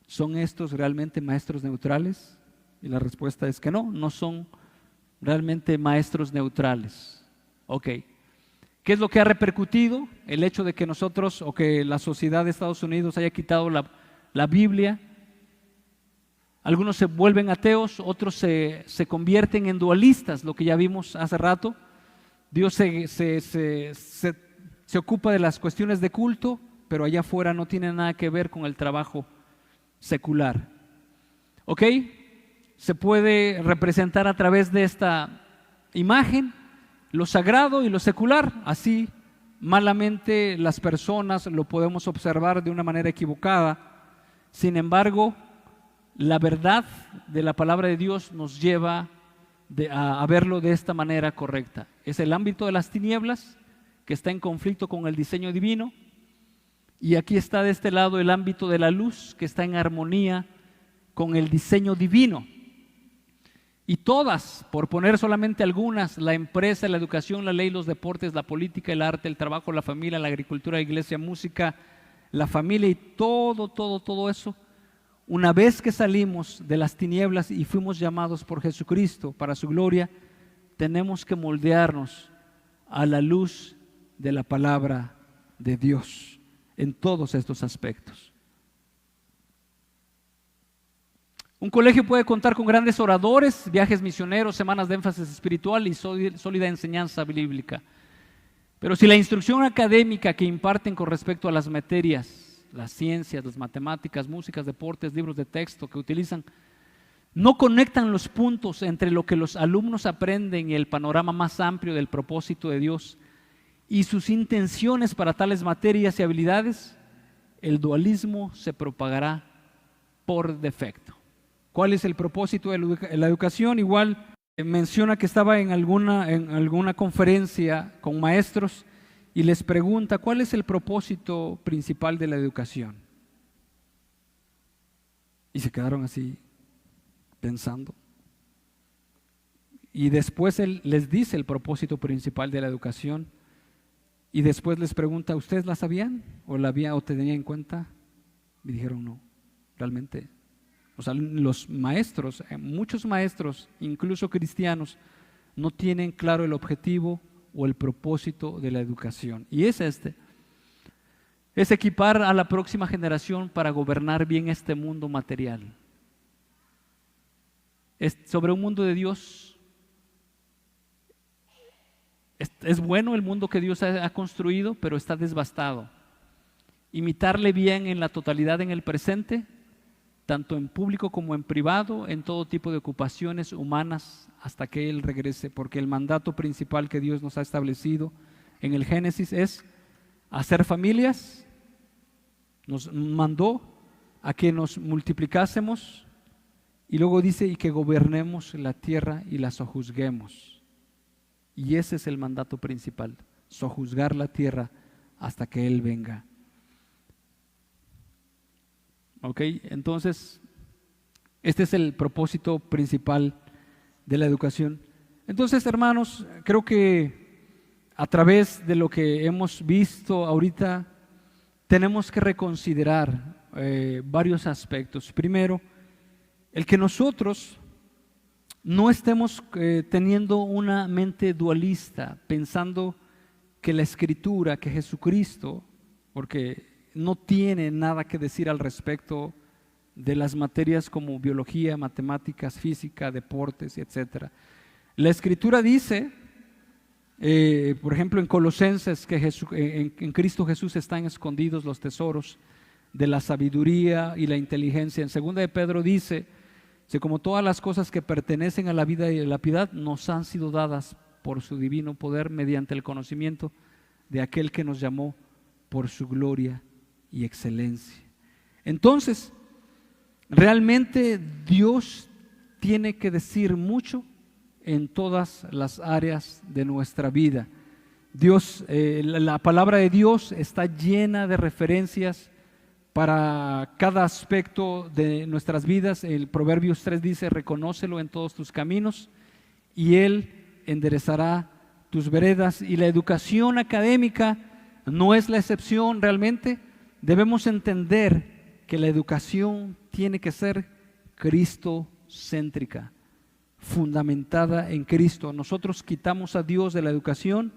¿son estos realmente maestros neutrales? Y la respuesta es que no son realmente maestros neutrales. Ok. ¿Qué es lo que ha repercutido? El hecho de que nosotros o que la sociedad de Estados Unidos haya quitado la Biblia. Algunos se vuelven ateos, otros se convierten en dualistas, lo que ya vimos hace rato. Dios se ocupa de las cuestiones de culto, pero allá afuera no tiene nada que ver con el trabajo secular. ¿Ok? Se puede representar a través de esta imagen lo sagrado y lo secular. Así malamente las personas lo podemos observar de una manera equivocada. Sin embargo, la verdad de la palabra de Dios nos lleva a verlo de esta manera correcta. Es el ámbito de las tinieblas que está en conflicto con el diseño divino, y aquí está de este lado el ámbito de la luz que está en armonía con el diseño divino. Y todas, por poner solamente algunas, la empresa, la educación, la ley, los deportes, la política, el arte, el trabajo, la familia, la agricultura, la iglesia, música, la familia y todo eso, una vez que salimos de las tinieblas y fuimos llamados por Jesucristo para su gloria, tenemos que moldearnos a la luz de la palabra de Dios en todos estos aspectos. Un colegio puede contar con grandes oradores, viajes misioneros, semanas de énfasis espiritual y sólida enseñanza bíblica. Pero si la instrucción académica que imparten con respecto a las materias las ciencias, las matemáticas, músicas, deportes, libros de texto que utilizan, no conectan los puntos entre lo que los alumnos aprenden y el panorama más amplio del propósito de Dios y sus intenciones para tales materias y habilidades, el dualismo se propagará por defecto. ¿Cuál es el propósito de la educación? Igual menciona que estaba en alguna conferencia con maestros y les pregunta, ¿cuál es el propósito principal de la educación? Y se quedaron así pensando. Y después él les dice el propósito principal de la educación. Y después les pregunta, ¿ustedes la sabían? ¿O tenían en cuenta? Y dijeron no, realmente. O sea, los maestros, muchos maestros, incluso cristianos, no tienen claro el objetivo o el propósito de la educación. Y es es equipar a la próxima generación para gobernar bien este mundo material. Es sobre un mundo de Dios. Es bueno el mundo que Dios ha construido, pero está devastado. Imitarle bien en la totalidad en el presente, tanto en público como en privado, en todo tipo de ocupaciones humanas, hasta que Él regrese, porque el mandato principal que Dios nos ha establecido en el Génesis es hacer familias. Nos mandó a que nos multiplicásemos y luego dice y que gobernemos la tierra y la sojuzguemos. Y ese es el mandato principal, sojuzgar la tierra hasta que Él venga. ¿Ok? Entonces, este es el propósito principal de la educación. Entonces, hermanos, creo que a través de lo que hemos visto ahorita, tenemos que reconsiderar varios aspectos. Primero, el que nosotros no estemos teniendo una mente dualista, pensando que la Escritura, que Jesucristo, porque no tiene nada que decir al respecto de las materias como biología, matemáticas, física, deportes, etc. La Escritura dice, por ejemplo en Colosenses, que en Cristo Jesús están escondidos los tesoros de la sabiduría y la inteligencia. En 2 de Pedro dice, como todas las cosas que pertenecen a la vida y a la piedad nos han sido dadas por su divino poder mediante el conocimiento de aquel que nos llamó por su gloria y excelencia. Entonces, realmente Dios tiene que decir mucho en todas las áreas de nuestra vida. Dios, la palabra de Dios está llena de referencias para cada aspecto de nuestras vidas. El Proverbios 3 dice, reconócelo en todos tus caminos y Él enderezará tus veredas. Y la educación académica no es la excepción realmente. Debemos entender que la educación tiene que ser cristocéntrica, fundamentada en Cristo. Nosotros quitamos a Dios de la educación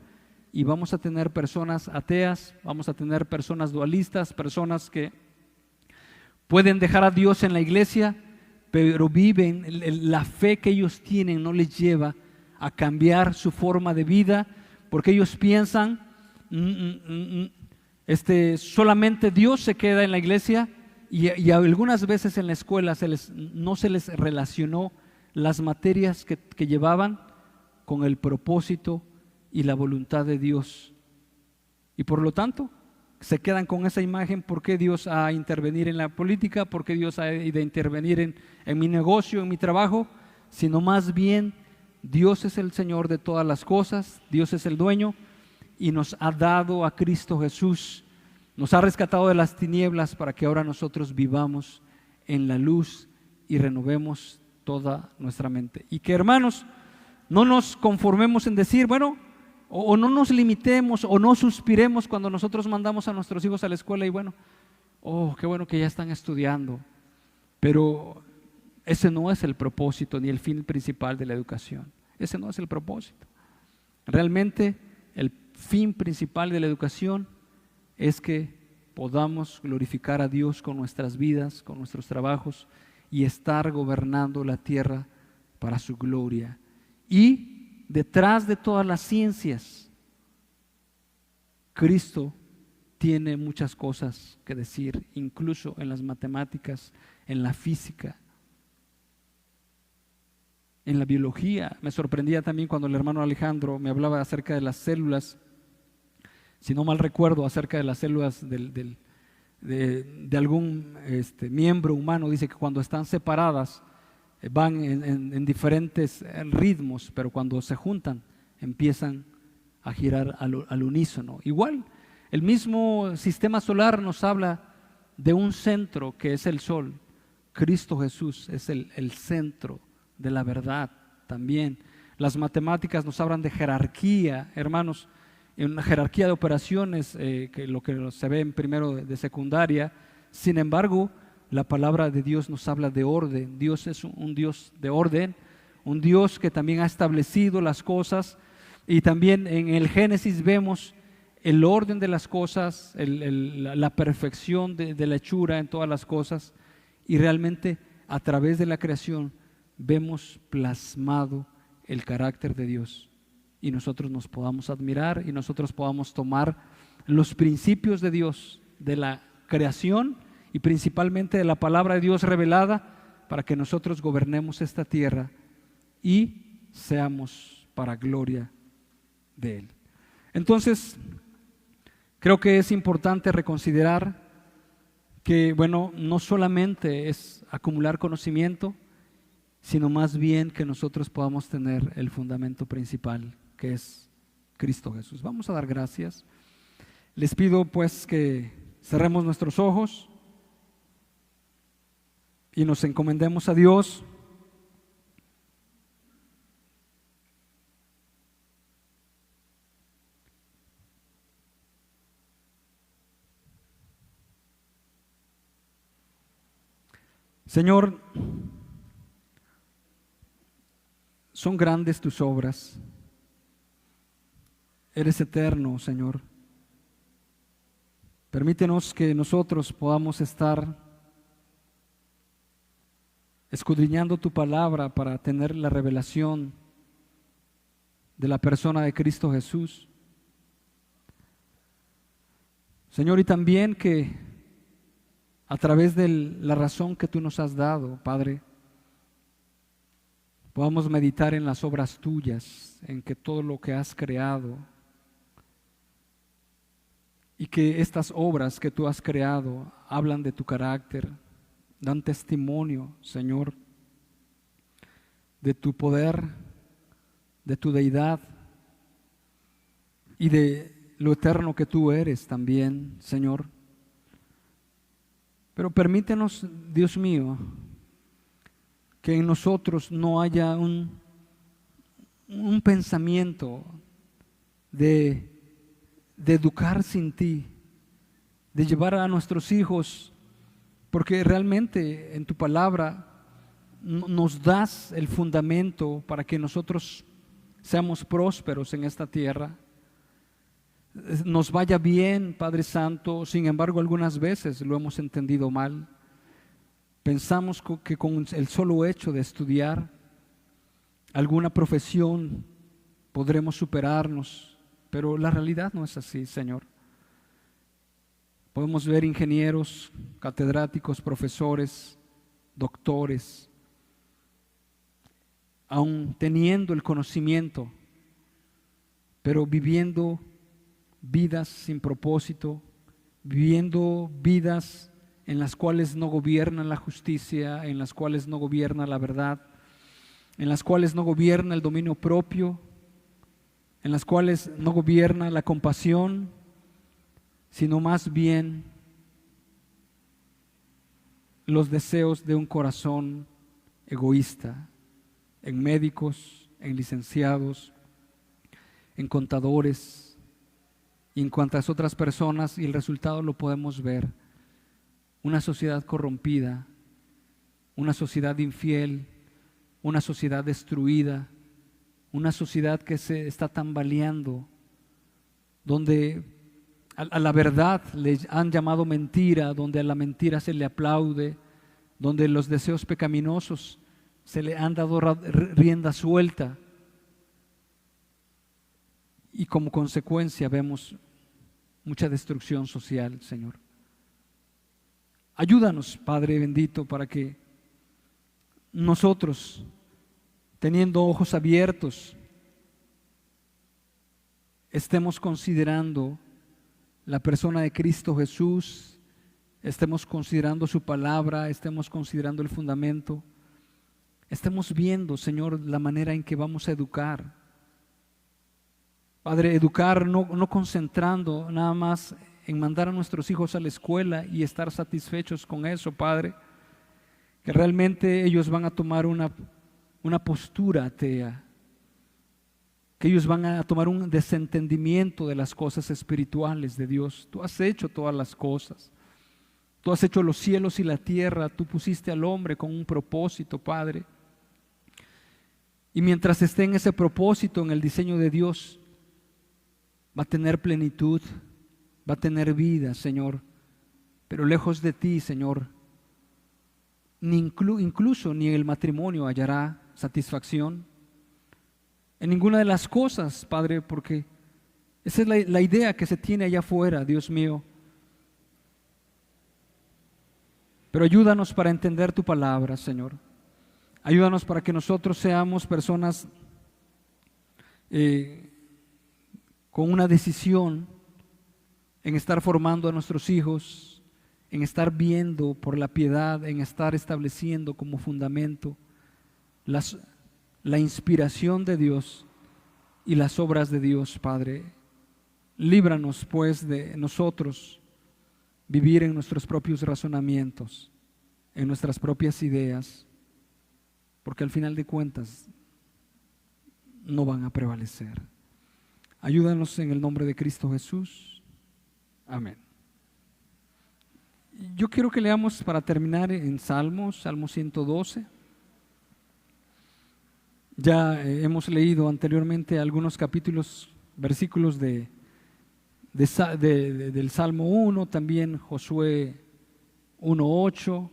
y vamos a tener personas ateas, vamos a tener personas dualistas, personas que pueden dejar a Dios en la iglesia, pero viven, la fe que ellos tienen no les lleva a cambiar su forma de vida, porque ellos piensan, solamente Dios se queda en la iglesia y algunas veces en la escuela no se les relacionó las materias que llevaban con el propósito y la voluntad de Dios. Y por lo tanto, se quedan con esa imagen: ¿por qué Dios ha de intervenir en la política? ¿Por qué Dios ha de intervenir en mi negocio, en mi trabajo? Sino más bien, Dios es el Señor de todas las cosas, Dios es el dueño y nos ha dado a Cristo Jesús, nos ha rescatado de las tinieblas para que ahora nosotros vivamos en la luz y renovemos toda nuestra mente. Y que, hermanos, no nos conformemos en decir, bueno, o no nos limitemos o no suspiremos cuando nosotros mandamos a nuestros hijos a la escuela y bueno, qué bueno que ya están estudiando, pero ese no es el propósito ni el fin principal de la educación. Ese no es el propósito. Realmente el fin principal de la educación es que podamos glorificar a Dios con nuestras vidas, con nuestros trabajos y estar gobernando la tierra para su gloria. Y detrás de todas las ciencias, Cristo tiene muchas cosas que decir, incluso en las matemáticas, en la física, en la biología. Me sorprendía también cuando el hermano Alejandro me hablaba acerca de las células, si no mal recuerdo, acerca de las células de algún miembro humano. Dice que cuando están separadas van en diferentes ritmos, pero cuando se juntan empiezan a girar al unísono. Igual, el mismo sistema solar nos habla de un centro que es el Sol. Cristo Jesús es el centro de la verdad también. Las matemáticas nos hablan de jerarquía, hermanos, en una jerarquía de operaciones, que lo que se ve en primero de secundaria. Sin embargo, la palabra de Dios nos habla de orden. Dios es un Dios de orden, un Dios que también ha establecido las cosas, y también en el Génesis vemos el orden de las cosas, la perfección de la hechura en todas las cosas, y realmente a través de la creación vemos plasmado el carácter de Dios, y nosotros nos podamos admirar y nosotros podamos tomar los principios de Dios, de la creación y principalmente de la palabra de Dios revelada, para que nosotros gobernemos esta tierra y seamos para gloria de Él. Entonces, creo que es importante reconsiderar que, bueno, no solamente es acumular conocimiento, sino más bien que nosotros podamos tener el fundamento principal, que es Cristo Jesús. Vamos a dar gracias. Les pido pues que cerremos nuestros ojos y nos encomendemos a Dios. Señor, son grandes tus obras. Eres eterno, Señor. Permítenos que nosotros podamos estar escudriñando tu palabra para tener la revelación de la persona de Cristo Jesús. Señor, y también que a través de la razón que tú nos has dado, Padre, podamos meditar en las obras tuyas, en que todo lo que has creado, y que estas obras que tú has creado hablan de tu carácter, dan testimonio, Señor, de tu poder, de tu deidad y de lo eterno que tú eres también, Señor. Pero permítenos, Dios mío, que en nosotros no haya un pensamiento de educar sin ti, de llevar a nuestros hijos, porque realmente en tu palabra nos das el fundamento para que nosotros seamos prósperos en esta tierra, nos vaya bien, Padre Santo. Sin embargo, algunas veces lo hemos entendido mal. Pensamos que con el solo hecho de estudiar alguna profesión podremos superarnos, pero la realidad no es así, Señor. Podemos ver ingenieros, catedráticos, profesores, doctores, aun teniendo el conocimiento, pero viviendo vidas sin propósito, viviendo vidas en las cuales no gobierna la justicia, en las cuales no gobierna la verdad, en las cuales no gobierna el dominio propio, en las cuales no gobierna la compasión, sino más bien los deseos de un corazón egoísta, en médicos, en licenciados, en contadores y en cuantas otras personas, y el resultado lo podemos ver: una sociedad corrompida, una sociedad infiel, una sociedad destruida, una sociedad que se está tambaleando, donde a la verdad le han llamado mentira, donde a la mentira se le aplaude, donde los deseos pecaminosos se le han dado rienda suelta, y como consecuencia vemos mucha destrucción social, Señor. Ayúdanos, Padre bendito, para que nosotros, teniendo ojos abiertos, estemos considerando la persona de Cristo Jesús, estemos considerando su palabra, estemos considerando el fundamento, estemos viendo, Señor, la manera en que vamos a educar. Padre, educar no concentrando nada más en mandar a nuestros hijos a la escuela y estar satisfechos con eso, Padre, que realmente ellos van a tomar una postura atea, que ellos van a tomar un desentendimiento de las cosas espirituales de Dios. Tú has hecho todas las cosas, tú has hecho los cielos y la tierra, tú pusiste al hombre con un propósito, Padre, y mientras esté en ese propósito, en el diseño de Dios, va a tener plenitud, va a tener vida, Señor, pero lejos de ti, Señor, incluso ni en el matrimonio hallará satisfacción, en ninguna de las cosas, Padre, porque esa es la idea que se tiene allá afuera, Dios mío. Pero ayúdanos para entender tu palabra, Señor. Ayúdanos para que nosotros seamos personas con una decisión en estar formando a nuestros hijos, en estar viendo por la piedad, en estar estableciendo como fundamento la inspiración de Dios y las obras de Dios, Padre. Líbranos pues de nosotros vivir en nuestros propios razonamientos, en nuestras propias ideas, porque al final de cuentas no van a prevalecer. Ayúdanos en el nombre de Cristo Jesús. Amén. Yo quiero que leamos para terminar en Salmo 112. Ya hemos leído anteriormente algunos capítulos, versículos del Salmo 1, también Josué 1:8,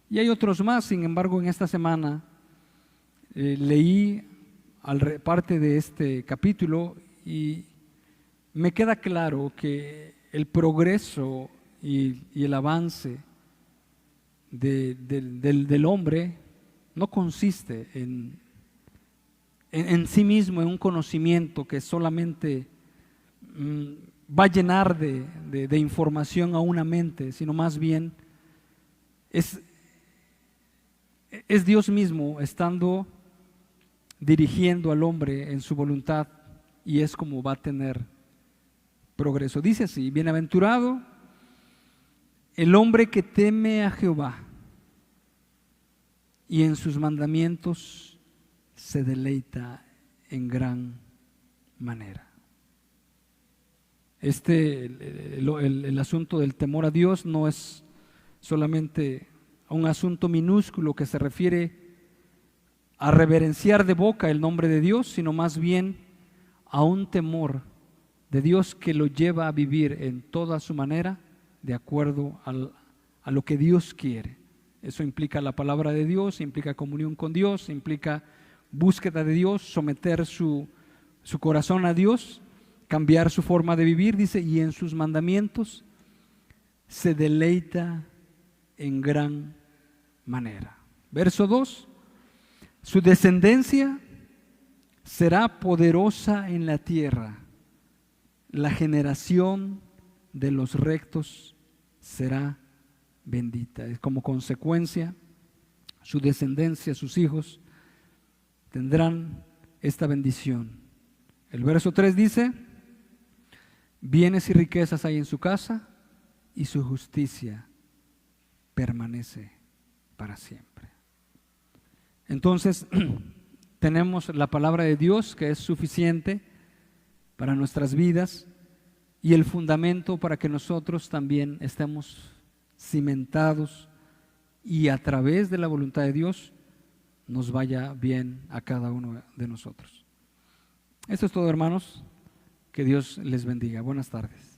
y hay otros más. Sin embargo, en esta semana leí parte de este capítulo y me queda claro que el progreso y el avance del hombre no consiste en sí mismo, en un conocimiento que solamente va a llenar de información a una mente, sino más bien es Dios mismo estando dirigiendo al hombre en su voluntad, y es como va a tener progreso. Dice así: bienaventurado el hombre que teme a Jehová y en sus mandamientos se deleita en gran manera. El asunto del temor a Dios no es solamente un asunto minúsculo que se refiere a reverenciar de boca el nombre de Dios, sino más bien a un temor de Dios que lo lleva a vivir en toda su manera de acuerdo a lo que Dios quiere. Eso implica la palabra de Dios, implica comunión con Dios, implica búsqueda de Dios, someter su corazón a Dios, cambiar su forma de vivir, dice, y en sus mandamientos se deleita en gran manera. Verso 2: su descendencia será poderosa en la tierra, la generación de los rectos será bendita. Como consecuencia, su descendencia, sus hijos, tendrán esta bendición. El verso 3 dice: bienes y riquezas hay en su casa y su justicia permanece para siempre. Entonces, tenemos la palabra de Dios, que es suficiente para nuestras vidas, y el fundamento para que nosotros también estemos cimentados y a través de la voluntad de Dios nos vaya bien a cada uno de nosotros. Esto es todo, hermanos. Que Dios les bendiga. Buenas tardes.